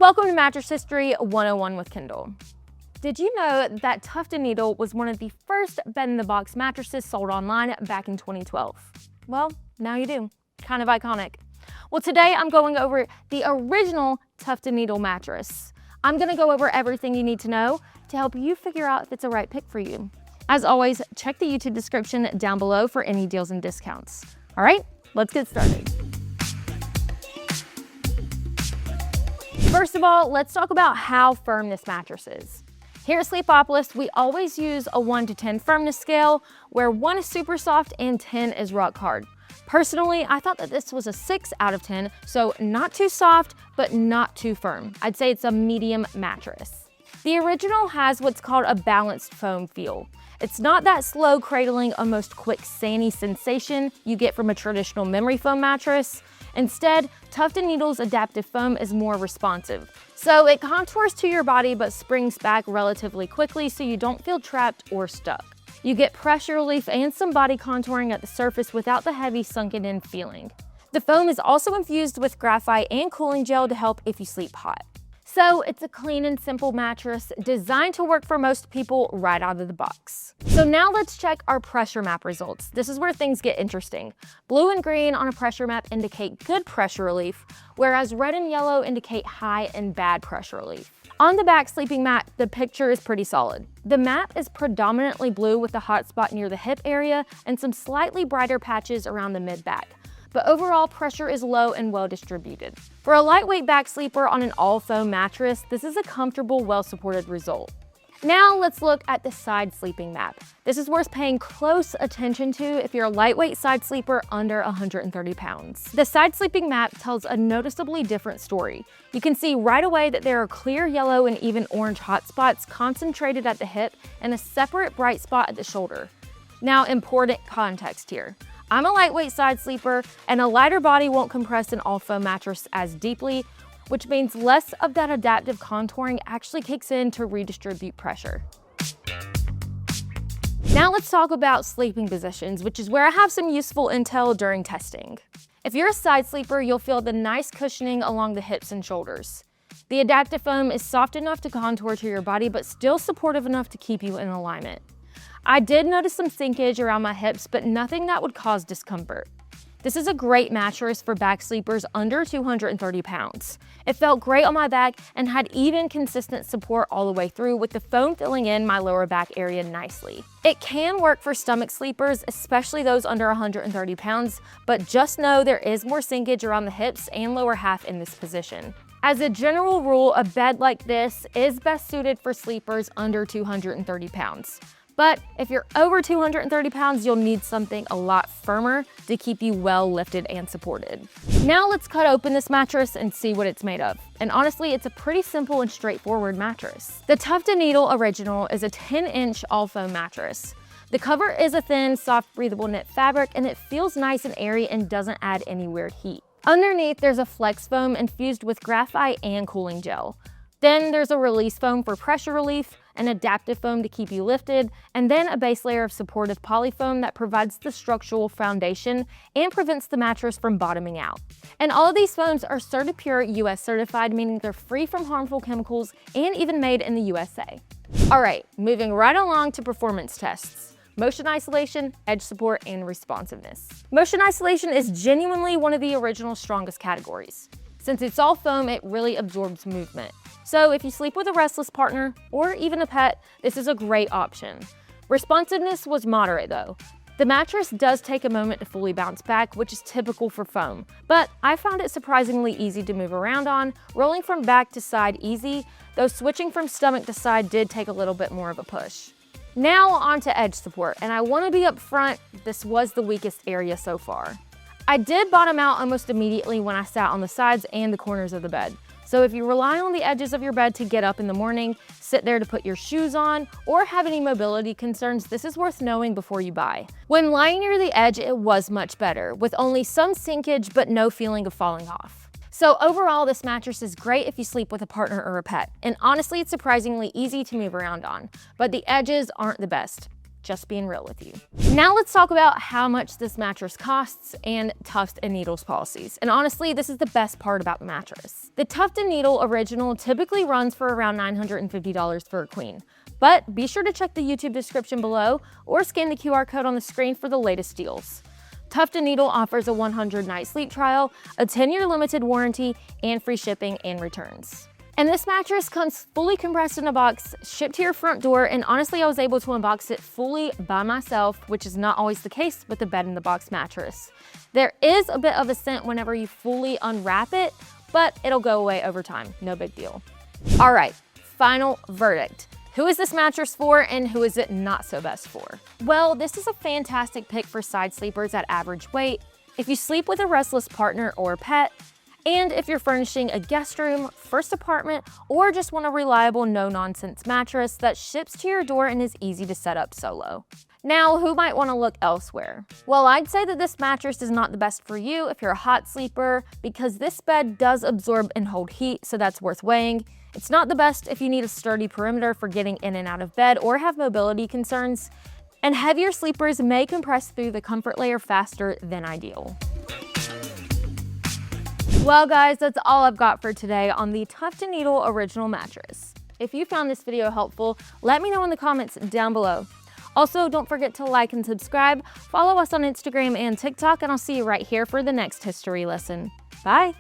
Welcome to Mattress History 101 with Kendall. Did you know that Tuft Needle was one of the first bed-in-the-box mattresses sold online back in 2012? Well, now you do. Kind of iconic. Well, today I'm going over the original Tuft Needle mattress. I'm gonna go over everything you need to know to help you figure out if it's a right pick for you. As always, check the YouTube description down below for any deals and discounts. All right, let's get started. First of all, let's talk about how firm this mattress is. Here at Sleepopolis, we always use a 1 to 10 firmness scale, where 1 is super soft and 10 is rock hard. Personally, I thought that this was a 6 out of 10, so not too soft, but not too firm. I'd say it's a medium mattress. The original has what's called a balanced foam feel. It's not that slow cradling, almost quick sandy sensation you get from a traditional memory foam mattress. Instead, Tuft Needle's adaptive foam is more responsive. So it contours to your body but springs back relatively quickly so you don't feel trapped or stuck. You get pressure relief and some body contouring at the surface without the heavy sunken in feeling. The foam is also infused with graphite and cooling gel to help if you sleep hot. So it's a clean and simple mattress designed to work for most people right out of the box. So now let's check our pressure map results. This is where things get interesting. Blue and green on a pressure map indicate good pressure relief, whereas red and yellow indicate high and bad pressure relief. On the back sleeping mat, the picture is pretty solid. The map is predominantly blue with a hot spot near the hip area and some slightly brighter patches around the mid-back. But overall pressure is low and well distributed. For a lightweight back sleeper on an all foam mattress, this is a comfortable, well supported result. Now let's look at the side sleeping map. This is worth paying close attention to if you're a lightweight side sleeper under 130 pounds. The side sleeping map tells a noticeably different story. You can see right away that there are clear yellow and even orange hot spots concentrated at the hip and a separate bright spot at the shoulder. Now, important context here. I'm a lightweight side sleeper, and a lighter body won't compress an all-foam mattress as deeply, which means less of that adaptive contouring actually kicks in to redistribute pressure. Now let's talk about sleeping positions, which is where I have some useful intel during testing. If you're a side sleeper, you'll feel the nice cushioning along the hips and shoulders. The adaptive foam is soft enough to contour to your body, but still supportive enough to keep you in alignment. I did notice some sinkage around my hips, but nothing that would cause discomfort. This is a great mattress for back sleepers under 230 pounds. It felt great on my back and had even consistent support all the way through, with the foam filling in my lower back area nicely. It can work for stomach sleepers, especially those under 130 pounds, but just know there is more sinkage around the hips and lower half in this position. As a general rule, a bed like this is best suited for sleepers under 230 pounds. But if you're over 230 pounds, you'll need something a lot firmer to keep you well lifted and supported. Now let's cut open this mattress and see what it's made of. And honestly, it's a pretty simple and straightforward mattress. The Tuft Needle Original is a 10-inch all-foam mattress. The cover is a thin, soft, breathable knit fabric, and it feels nice and airy and doesn't add any weird heat. Underneath, there's a flex foam infused with graphite and cooling gel. Then there's a release foam for pressure relief, an adaptive foam to keep you lifted, and then a base layer of supportive polyfoam that provides the structural foundation and prevents the mattress from bottoming out. And all of these foams are CertiPure US certified, meaning they're free from harmful chemicals and even made in the USA. All right, moving right along to performance tests. Motion isolation, edge support, and responsiveness. Motion isolation is genuinely one of the original strongest categories. Since it's all foam, it really absorbs movement. So if you sleep with a restless partner or even a pet, this is a great option. Responsiveness was moderate though. The mattress does take a moment to fully bounce back, which is typical for foam, but I found it surprisingly easy to move around on, rolling from back to side easy, though switching from stomach to side did take a little bit more of a push. Now on to edge support, and I want to be upfront, this was the weakest area so far. I did bottom out almost immediately when I sat on the sides and the corners of the bed. So if you rely on the edges of your bed to get up in the morning, sit there to put your shoes on, or have any mobility concerns, this is worth knowing before you buy. When lying near the edge, it was much better, with only some sinkage but no feeling of falling off. So overall, this mattress is great if you sleep with a partner or a pet, and honestly, it's surprisingly easy to move around on, but the edges aren't the best. Just being real with you. Now let's talk about how much this mattress costs and Tuft Needle's policies. And honestly, this is the best part about the mattress. The Tuft Needle Original typically runs for around $950 for a queen. But be sure to check the YouTube description below or scan the QR code on the screen for the latest deals. Tuft Needle offers a 100-night sleep trial, a 10-year limited warranty, and free shipping and returns. And this mattress comes fully compressed in a box, shipped to your front door, and honestly, I was able to unbox it fully by myself, which is not always the case with the bed-in-the-box mattress. There is a bit of a scent whenever you fully unwrap it, but it'll go away over time, no big deal. All right, final verdict. Who is this mattress for and who is it not so best for? Well, this is a fantastic pick for side sleepers at average weight, if you sleep with a restless partner or pet, and if you're furnishing a guest room, first apartment, or just want a reliable no-nonsense mattress that ships to your door and is easy to set up solo. Now, who might want to look elsewhere? Well, I'd say that this mattress is not the best for you if you're a hot sleeper, because this bed does absorb and hold heat, so that's worth weighing. It's not the best if you need a sturdy perimeter for getting in and out of bed or have mobility concerns, and heavier sleepers may compress through the comfort layer faster than ideal. Well guys, that's all I've got for today on the Tuft Needle Original Mattress. If you found this video helpful, let me know in the comments down below. Also, don't forget to like and subscribe, follow us on Instagram and TikTok, and I'll see you right here for the next history lesson. Bye!